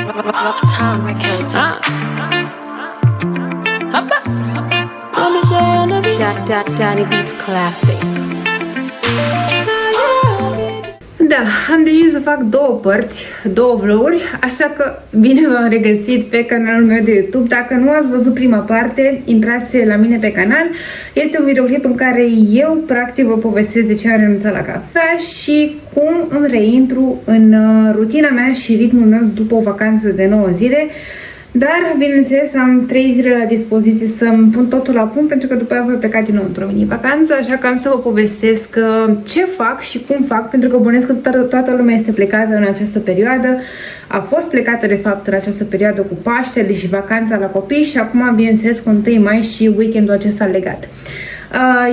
Rough Records. Danny Beats Classic. Da, am decis să fac două părți, două vloguri, așa că bine v-am regăsit pe canalul meu de YouTube. Dacă nu ați văzut prima parte, intrați la mine pe canal. Este un videoclip în care eu practic vă povestesc de ce am renunțat la cafea și cum îmi reintru în rutina mea și ritmul meu după o vacanță de 9 zile. Dar, bineînțeles, am 3 zile la dispoziție să-mi pun totul la punct, pentru că după aia voi pleca din nou într-o mini-vacanță, așa că am să vă povestesc ce fac și cum fac, pentru că bănuiesc că toată lumea este plecată în această perioadă. A fost plecată, de fapt, în această perioadă cu Paștele și vacanța la copii și acum, bineînțeles, cu 1 mai și weekendul acesta legat.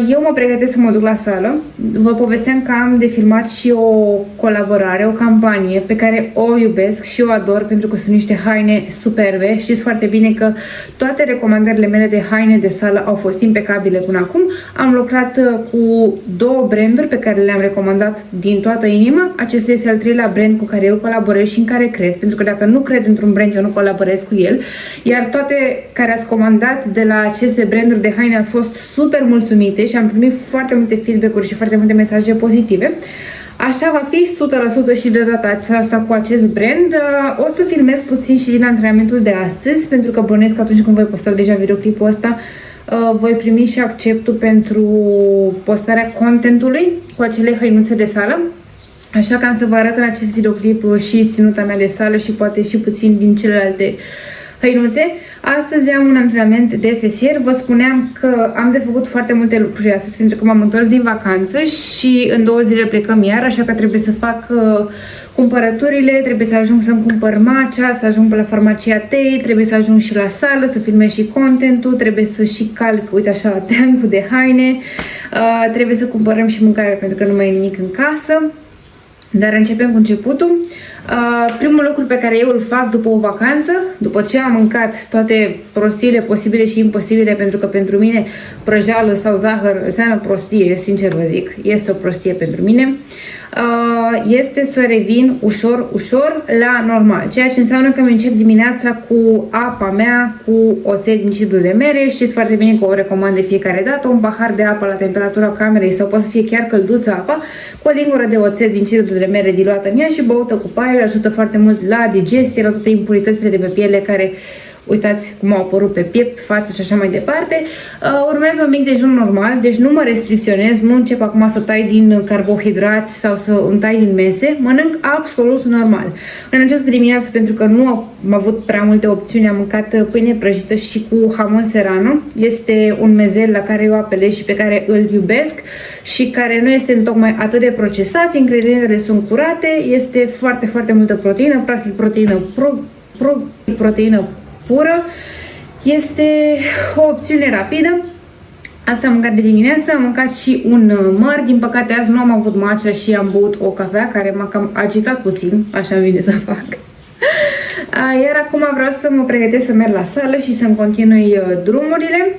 Eu mă pregătesc să mă duc la sală. Vă povesteam că am de filmat și o colaborare, o campanie pe care o iubesc și o ador, pentru că sunt niște haine superbe. Știți foarte bine că toate recomandările mele de haine de sală au fost impecabile până acum. Am lucrat cu 2 branduri pe care le-am recomandat din toată inima. Acesta este al 3-lea brand cu care eu colaborez și în care cred, pentru că dacă nu cred într-un brand, eu nu colaborez cu el. Iar toate care ați comandat de la aceste branduri de haine ați fost super mulțumite și am primit foarte multe feedback-uri și foarte multe mesaje pozitive. Așa va fi 100% și de data aceasta cu acest brand. O să filmez puțin și din antrenamentul de astăzi, pentru că bănuiesc că atunci când voi posta deja videoclipul ăsta, voi primi și acceptul pentru postarea contentului cu acele hăinuțe de sală. Așa că am să vă arăt în acest videoclip și ținuta mea de sală și poate și puțin din celelalte hăinuțe. Astăzi am un antrenament de fesier. Vă spuneam că am de făcut foarte multe lucruri astăzi, pentru că m-am întors din vacanță și în 2 zile plecăm iar, așa că trebuie să fac cumpărăturile, trebuie să ajung să-mi cumpăr macea, să ajung pe la farmacia Tei, trebuie să ajung și la sală, să filmez și contentul, trebuie să și calc, uite așa, teancul de haine, trebuie să cumpărăm și mâncare, pentru că nu mai e nimic în casă. Dar începem cu începutul. Primul lucru pe care eu îl fac după o vacanță, după ce am mâncat toate prostiile posibile și imposibile, pentru că pentru mine prăjeală sau zahăr înseamnă prostie, sincer vă zic, este o prostie pentru mine, este să revin ușor, ușor la normal. Ceea ce înseamnă că îmi încep dimineața cu apa mea, cu oțet din cidru de mere. Știți foarte bine că o recomand de fiecare dată, un pahar de apă la temperatura camerei sau poate să fie chiar călduță apa, cu o lingură de oțet din cidru de mere diluată în ea și băută cu paiul, ajută foarte mult la digestie, la toate impuritățile de pe piele care, uitați cum au apărut pe piept, față și așa mai departe. Urmează un mic dejun normal, deci nu mă restricționez, nu încep acum să tai din carbohidrați sau să îmi tai din mese, mănânc absolut normal. În această dimineață, pentru că nu am avut prea multe opțiuni, am mâncat pâine prăjită și cu hamon serrano. Este un mezel la care eu apelez și pe care îl iubesc și care nu este întocmai atât de procesat, ingredientele sunt curate, este foarte, foarte multă proteină, practic proteină pură. Este o opțiune rapidă. Asta am mâncat de dimineață, am mâncat și un măr. Din păcate azi nu am avut matcha și am băut o cafea care m-a cam agitat puțin, așa îmi vine să fac. Iar acum vreau să mă pregătesc să merg la sală și să-mi continui drumurile.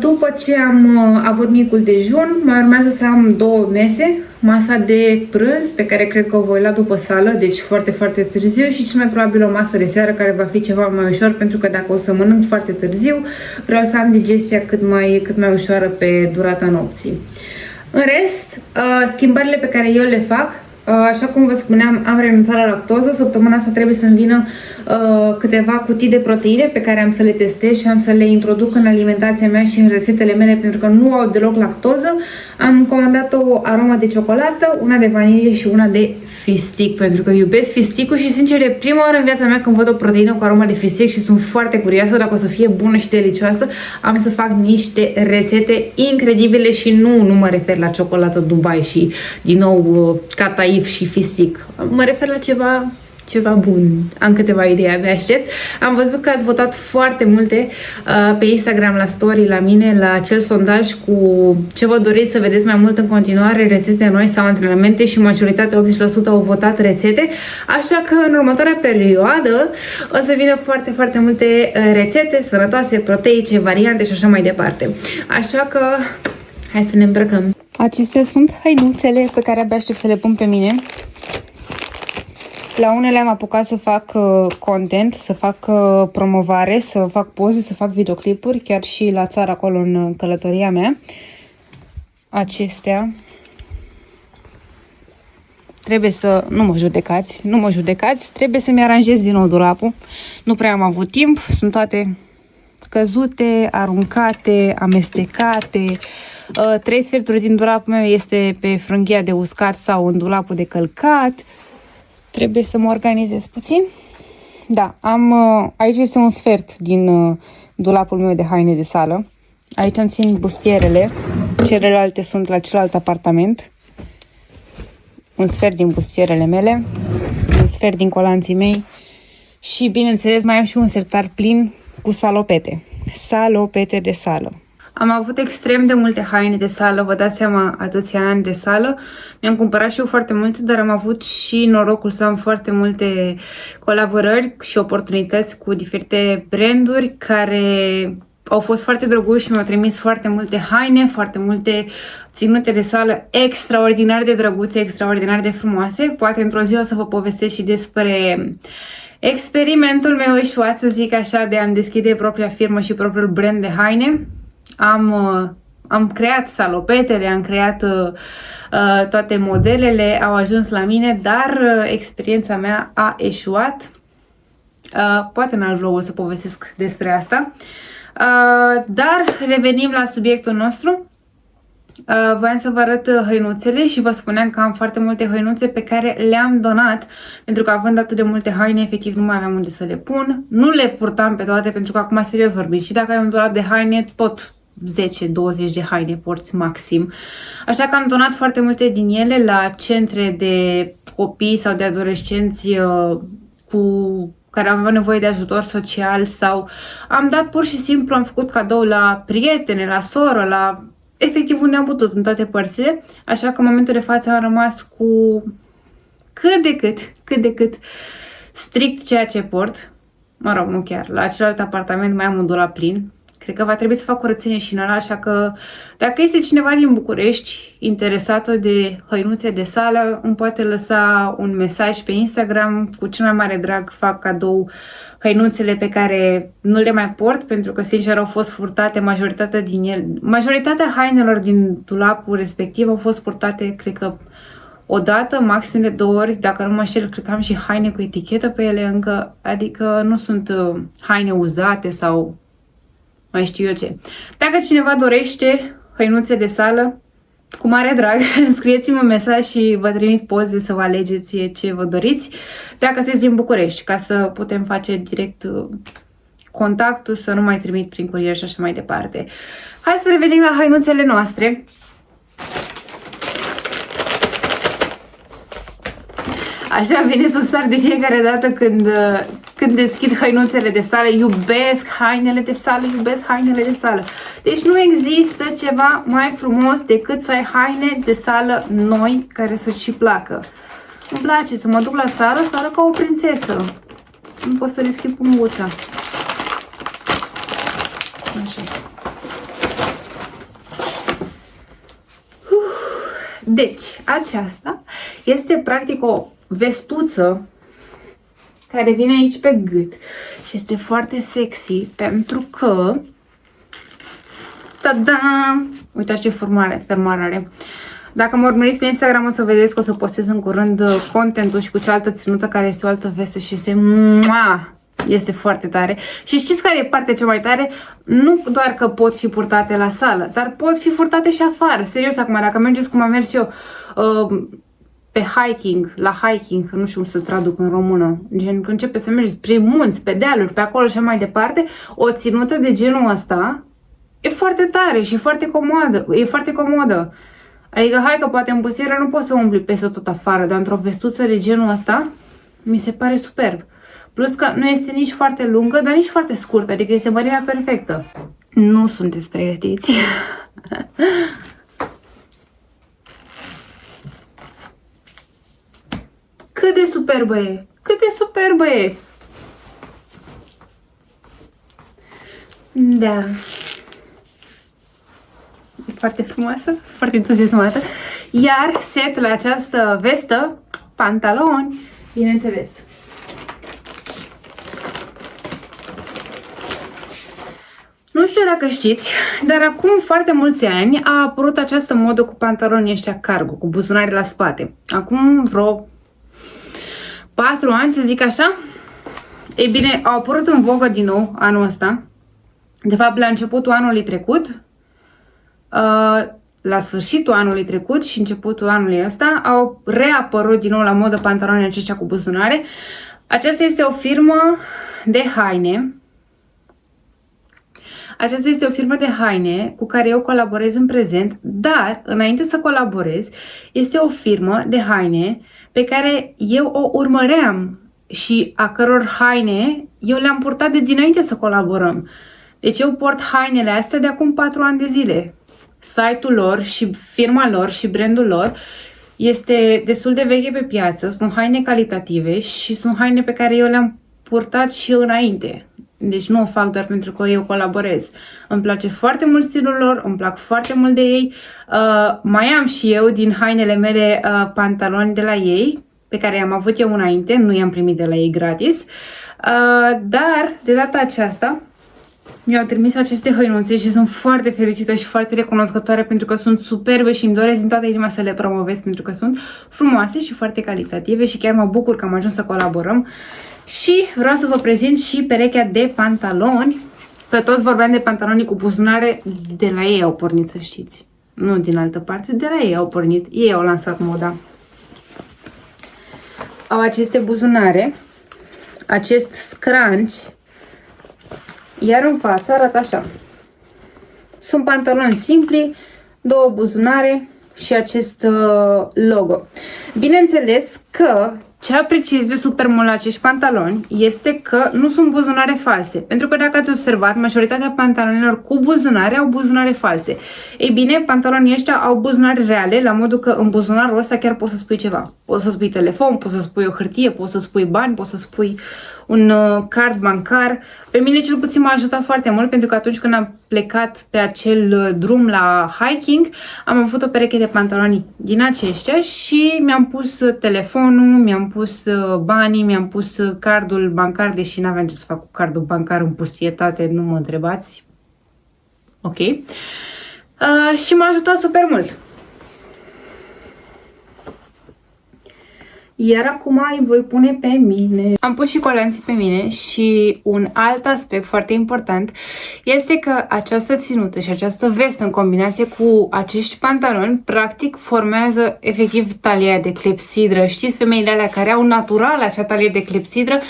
După ce am avut micul dejun, mai urmează să am 2 mese, masa de prânz pe care cred că o voi lua după sală, deci foarte, foarte târziu, și cel mai probabil o masă de seară care va fi ceva mai ușor, pentru că dacă o să mănânc foarte târziu, vreau să am digestia cât mai ușoară pe durata nopții. În rest, schimbările pe care eu le fac, așa cum vă spuneam, am renunțat la lactoză. Săptămâna asta trebuie să-mi vină câteva cutii de proteine pe care am să le testez și am să le introduc în alimentația mea și în rețetele mele, pentru că nu au deloc lactoză. Am comandat o aromă de ciocolată, una de vanilie și una de fistic, pentru că iubesc fisticul și, sincer, e prima oară în viața mea când văd o proteină cu aromă de fistic și sunt foarte curioasă dacă o să fie bună și delicioasă. Am să fac niște rețete incredibile și nu mă refer la ciocolată Dubai și, din nou, cataif și fistic. Mă refer la ceva bun. Am câteva idei, abia aștept. Am văzut că ați votat foarte multe pe Instagram la story la mine, la acel sondaj cu ce vă doriți să vedeți mai mult în continuare, rețete noi sau antrenamente, și majoritatea, 80%, au votat rețete. Așa că în următoarea perioadă o să vină foarte, foarte multe rețete sănătoase, proteice, variante și așa mai departe. Așa că hai să ne îmbrăcăm. Acestea sunt hainuțele pe care abia aștept să le pun pe mine. La unele am apucat să fac content, să fac promovare, să fac poze, să fac videoclipuri, chiar și la țară, acolo în călătoria mea. Acestea. Trebuie să... Nu mă judecați, trebuie să-mi aranjez din nou dulapul. Nu prea am avut timp, sunt toate căzute, aruncate, amestecate. 3 sferturi din dulapul meu este pe frânghia de uscat sau în dulapul de călcat. Trebuie să mă organizez puțin. Da, aici este un sfert din dulapul meu de haine de sală. Aici îmi țin bustierele. Celelalte sunt la celălalt apartament. Un sfert din bustierele mele. Un sfert din colanții mei. Și, bineînțeles, mai am și un sertar plin cu salopete. Salopete de sală. Am avut extrem de multe haine de sală, vă dați seama, atâția ani de sală. Mi-am cumpărat și eu foarte multe, dar am avut și norocul să am foarte multe colaborări și oportunități cu diferite branduri care au fost foarte drăguși și mi-au trimis foarte multe haine, foarte multe ținute de sală extraordinar de drăguțe, extraordinar de frumoase. Poate într-o zi o să vă povestesc și despre experimentul meu eșuat, să zic așa, de a-mi deschide propria firmă și propriul brand de haine. Am creat salopetele, am creat toate modelele, au ajuns la mine, dar experiența mea a eșuat. Poate în alt vlog o să povestesc despre asta. Dar revenim la subiectul nostru. Voiam să vă arăt hăinuțele și vă spuneam că am foarte multe hăinuțe pe care le-am donat, pentru că având atât de multe haine, efectiv nu mai aveam unde să le pun. Nu le purtam pe toate, pentru că acum, serios vorbind, și dacă ai un dulap de haine, tot 10-20 de haine porți maxim. Așa că am donat foarte multe din ele la centre de copii sau de adolescenți care aveau nevoie de ajutor social, sau am dat pur și simplu, am făcut cadou la prietene, la soră, la efectiv unde am putut, în toate părțile. Așa că în momentul de față am rămas cu cât de cât strict ceea ce port. Mă rog, nu chiar. La celălalt apartament mai am un dulap plin. Cred că va trebui să fac curățenie și în ăla, așa că dacă este cineva din București interesată de hăinuțe de sală, îmi poate lăsa un mesaj pe Instagram. Cu cel mai mare drag fac cadou hăinuțele pe care nu le mai port, pentru că, sincer, au fost furtate majoritatea hainelor din dulapul respectiv au fost purtate, cred că o dată, maxim de 2 ori. Dacă nu mă înșel, cred că am și haine cu etichetă pe ele încă, adică nu sunt haine uzate sau mai știu eu ce. Dacă cineva dorește hăinuțe de sală, cu mare drag, scrieți-mi un mesaj și vă trimit poze să vă alegeți ce vă doriți, dacă sunteți din București, ca să putem face direct contactul, să nu mai trimit prin curier și așa mai departe. Hai să revenim la hăinuțele noastre. Așa vine să sar de fiecare dată când deschid hăinuțele de sală. Iubesc hainele de sală, iubesc hainele de sală. Deci nu există ceva mai frumos decât să ai haine de sală noi care să-ți și placă. Îmi place să mă duc la sală, să arăt ca o prințesă. Nu pot să deschid punguța. Așa. Deci, aceasta este practic o vestuță care vine aici pe gât și este foarte sexy pentru că tada! Uitați ce fermoare are. Dacă mă urmăriți pe Instagram o să vedeți că o să postez în curând contentul și cu cealaltă ținută care este o altă vestă și este foarte tare. Și știți care e partea cea mai tare? Nu doar că pot fi purtate la sală, dar pot fi purtate și afară. Serios, acum, dacă mergeți cum am mers eu pe la hiking, nu știu cum să traduc în română, gen când începe să mergi spre munți, pe dealuri, pe acolo și mai departe, o ținută de genul ăsta e foarte tare și foarte comodă. E foarte comodă. Adică, hai că poate în bustieră nu poți să umbli peste tot afară, dar într-o vestuță de genul ăsta mi se pare superb. Plus că nu este nici foarte lungă, dar nici foarte scurtă, adică este mărimea perfectă. Nu sunteți pregătiți. Cât de superbă e! Cât de superbă e! Da. E foarte frumoasă, sunt foarte entuziasmată. Iar set la această vestă, pantaloni, bineînțeles. Nu știu dacă știți, dar acum foarte mulți ani a apărut această modă cu pantaloni ăștia cargo, cu buzunare la spate. Acum vreo 4 ani, să zic așa. Ei bine, au apărut în vogă din nou anul ăsta. De fapt, la începutul anului trecut, la sfârșitul anului trecut și începutul anului ăsta, au reapărut din nou la modă pantaloni aceștia cu buzunare. Aceasta este o firmă de haine. Aceasta este o firmă de haine cu care eu colaborez în prezent, dar înainte să colaborez, este o firmă de haine pe care eu o urmăream și a căror haine eu le-am purtat de dinainte să colaborăm. Deci eu port hainele astea de acum 4 ani de zile. Site-ul lor și firma lor și brandul lor este destul de veche pe piață, sunt haine calitative și sunt haine pe care eu le-am purtat și înainte. Deci nu o fac doar pentru că eu colaborez. Îmi place foarte mult stilul lor, îmi plac foarte mult de ei. Mai am și eu din hainele mele pantaloni de la ei, pe care i-am avut eu înainte, nu i-am primit de la ei gratis. Dar de data aceasta mi-au trimis aceste hăinuțe și sunt foarte fericită și foarte recunoscătoare pentru că sunt superbe și îmi doresc din toată inima să le promovez pentru că sunt frumoase și foarte calitative și chiar mă bucur că am ajuns să colaborăm. Și vreau să vă prezint și perechea de pantaloni, că tot vorbeam de pantaloni cu buzunare, de la ei au pornit, să știți. Nu din altă parte, de la ei au pornit, ei au lansat moda. Au aceste buzunare, acest scrunch, iar în față arată așa. Sunt pantaloni simpli, 2 buzunare și acest logo. Bineînțeles că ce apreciez eu super mult la acești pantaloni este că nu sunt buzunare false. Pentru că dacă ați observat, majoritatea pantalonilor cu buzunare au buzunare false. Ei bine, pantalonii ăștia au buzunare reale, la modul că în buzunarul ăsta chiar poți să spui ceva. Poți să spui telefon, poți să spui o hârtie, poți să spui bani, poți să spui un card bancar. Pe mine cel puțin m-a ajutat foarte mult pentru că atunci când am plecat pe acel drum la hiking, am avut o pereche de pantaloni din aceștia și mi-am pus telefonul, mi-am pus banii, mi-am pus cardul bancar, deși n-aveam ce să fac cu cardul bancar în pusietate, nu mă întrebați. Ok. Și m-a ajutat super mult. Iar acum îi voi pune pe mine. Am pus și colanții pe mine și un alt aspect foarte important este că această ținută și această vestă în combinație cu acești pantaloni practic formează efectiv talia de clepsidră. Știți femeile alea care au natural acea talie de clepsidră?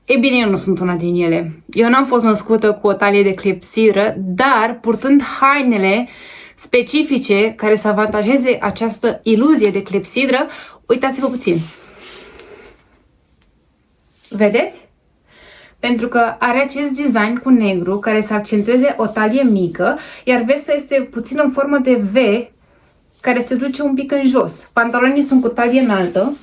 E bine, eu nu sunt una din ele. Eu n-am fost născută cu o talie de clepsidră, dar purtând hainele specifice care să avantajeze această iluzie de clepsidră, uitați-vă puțin. Vedeți? Pentru că are acest design cu negru care să accentueze o talie mică, iar vesta este puțin în formă de V care se duce un pic în jos. Pantalonii sunt cu talie înaltă.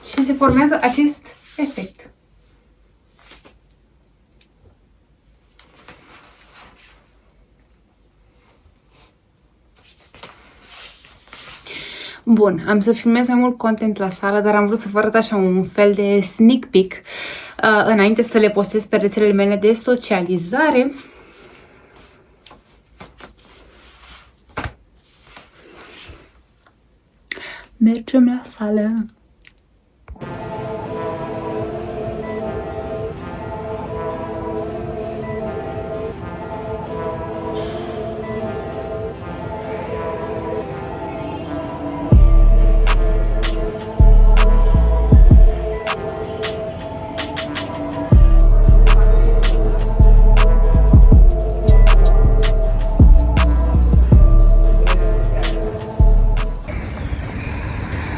Și se formează acest efect. Bun, am să filmez mai mult content la sală, dar am vrut să vă arăt așa un fel de sneak peek înainte să le postez pe rețelele mele de socializare. Mergem la sală.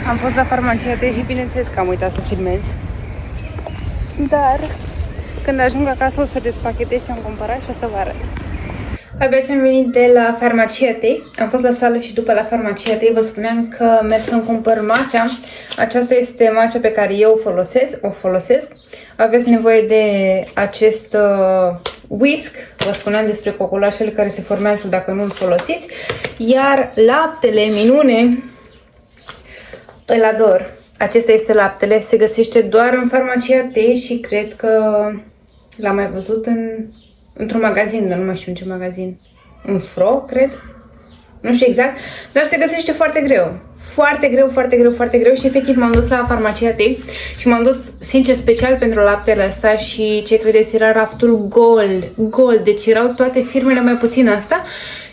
Am fost la farmacie și bineînțeles că am uitat să filmez. Dar când ajung acasă o să despachetez ce am cumpărat și o să vă arăt. Abia ce am venit de la farmacia Tei. Am fost la sală și după la farmacia Tei vă spuneam că merg să-mi cumpăr matcha. Aceasta este matcha pe care eu o folosesc. Aveți nevoie de acest whisk. Vă spuneam despre cocoșele care se formează dacă nu îl folosiți. Iar laptele, minune, îl ador. Acesta este laptele. Se găsește doar în farmacia Tei și cred că l-am mai văzut într-un magazin, dar nu mai știu în ce magazin. În Fro, cred. Nu știu exact, dar se găsește foarte greu. Foarte greu și efectiv m-am dus la farmacia Tei și m-am dus, sincer, special pentru laptele ăsta și ce credeți, era raftul gol, deci erau toate firmele mai puțin asta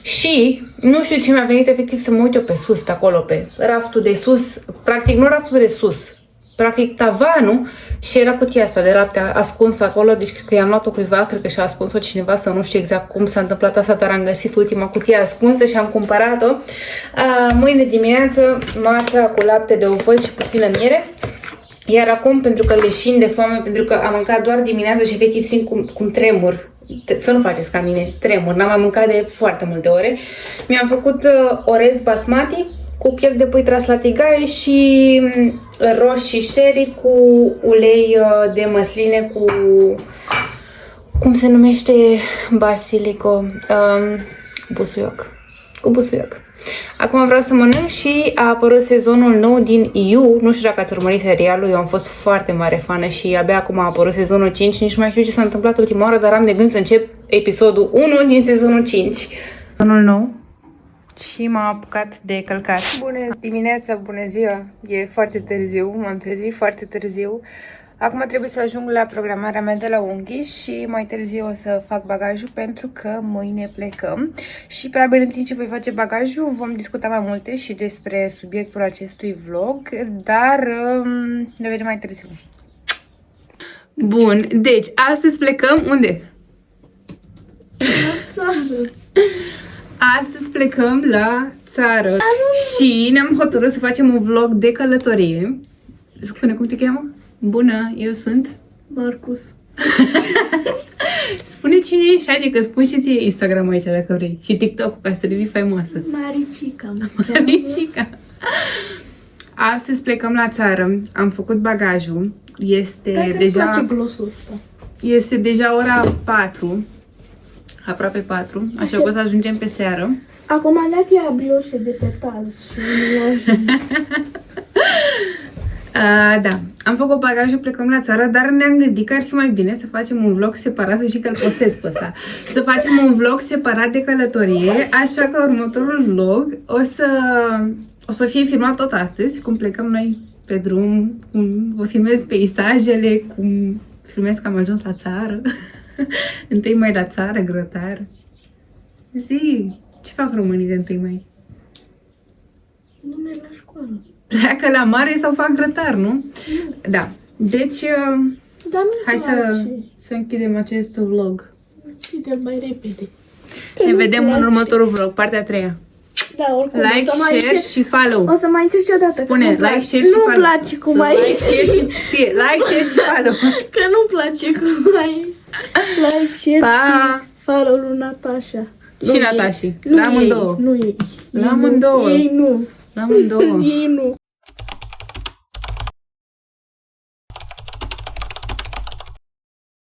și nu știu ce mi-a venit efectiv să mă uit eu pe sus, pe acolo, pe raftul de sus, practic nu raftul de sus, practic tavanul și era cutia asta de lapte ascunsă acolo, deci cred că i-am luat-o cuiva, cred că și-a ascuns-o cineva, să nu știu exact cum s-a întâmplat asta, dar am găsit ultima cutie ascunsă și am cumpărat-o. Mâine dimineață matcha cu lapte de ovăz și puțină miere. Iar acum, pentru că leșin de foame, pentru că am mâncat doar dimineața și efectiv simt cum tremur, să nu faceți ca mine, tremur, n-am mai mâncat de foarte multe ore, mi-am făcut orez basmati cu piept de pui tras la tigaie și roșii sherry cu ulei de măsline cu, cum se numește, basilico, busuioc, cu busuioc. Acum vreau să mănânc și a apărut sezonul nou din You. Nu știu dacă ați urmărit serialul, eu am fost foarte mare fană și abia acum a apărut sezonul 5, nici nu mai știu ce s-a întâmplat ultima oară, dar am de gând să încep episodul 1 din sezonul 5. Sezonul nou. Și m-am apucat de călcat. Bună dimineața, bună ziua! E foarte târziu, m-am trezit foarte târziu. Acum trebuie să ajung la programarea mea de la unghi și mai târziu o să fac bagajul pentru că mâine plecăm. Și probabil în timp ce voi face bagajul vom discuta mai multe și despre subiectul acestui vlog, dar ne vedem mai târziu. Bun, deci astăzi plecăm unde? La țară. Astăzi plecăm la țară și ne-am hotărât să facem un vlog de călătorie. Spune cum te cheamă? Bună, eu sunt Marcus. Spune cine ești, adică spui și ție Instagram aici dacă vrei și TikTok ca să devii faimoasă. Maricica. Maricica. Astăzi plecăm la țară, am făcut bagajul, este deja este deja ora 4. Aproape 4, așa că o să ajungem pe seară. Acum am dat ea brioșe de pe taz și nu da, am făcut bagajul, plecăm la țară, dar ne-am gândit că ar fi mai bine să facem un vlog separat, să și că-l postez pe ăsta. Să facem un vlog separat de călătorie, așa că următorul vlog o să fie filmat tot astăzi, cum plecăm noi pe drum, cum vă filmez peisajele, cum filmez că am ajuns la țară. Întâi mai la țară, grătar. Zi, ce fac românii de 1 mai? Nu merg la școală. Pleacă la mare sau fac grătar, nu? Da. Deci, Dar nu hai să închidem acest vlog. Închide-l mai repede. Ne vedem în următorul vlog, partea a 3-a. Da, oricum. Like, share și follow. O să mai încerc și o dată. Spune like, share și follow. Nu-mi place cum ai scrie like, share și follow. Că nu-mi place cum ai like, share și follow lui Natasha. Și Natashi. La amândouă. Nu ei. La amândouă. Ei nu. La amândouă. Ei nu.